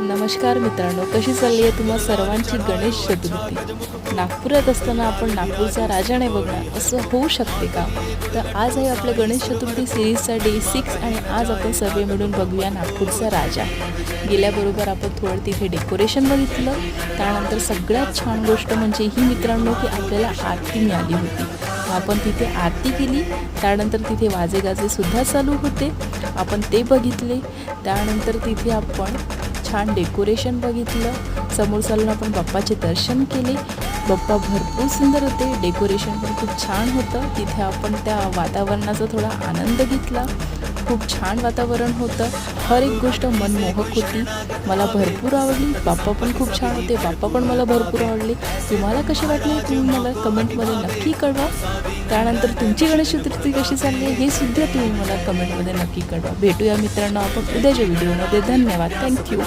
नमस्कार मित्रांनो, कशी चालली आहे तुम्हा सर्वांची गणेश चतुर्थी? नागपुरात असताना आपण नागपूरचा राजा नाही बघणार असं होऊ शकते का? तर आज आहे आपल्या गणेश चतुर्थी सिरीजचा डे 6 आणि आज आपण सर्व मिळून बघूया नागपूरचा राजा. गेल्याबरोबर आपण थोडं तिथे डेकोरेशन बघितलं. त्यानंतर सगळ्यात छान गोष्ट म्हणजे ही मित्रांनो की आपल्याला आरती मिळाली होती. आपण तिथे आरती केली. त्यानंतर तिथे वाजेगाजेसुद्धा चालू होते, आपण ते बघितले. त्यानंतर तिथे आपण छान डेकोरेशन बघितलं. समोर चालून आपण बाप्पाचे दर्शन केले. बाप्पा भरपूर सुंदर होते, डेकोरेशन पण खूप छान होतं. तिथे आपण त्या वातावरणाचा थोडा आनंद घेतला. खूप छान वातावरण होतं. हर एक गोष्ट मनमोहक होती, मला भरपूर आवडली. बाप्पा पण खूप छान होते, बाप्पा पण मला भरपूर आवडले. तुम्हाला कसे वाटले तुम्ही मला कमेंटमध्ये नक्की कळवा. त्यानंतर तुमची गणेश चतुर्थी कशी चालली आहे हे सुद्धा तुम्ही मला कमेंटमध्ये नक्की कळवा. भेटूया मित्रांनो आपण उद्याच्या व्हिडिओमध्ये. धन्यवाद. थँक्यू.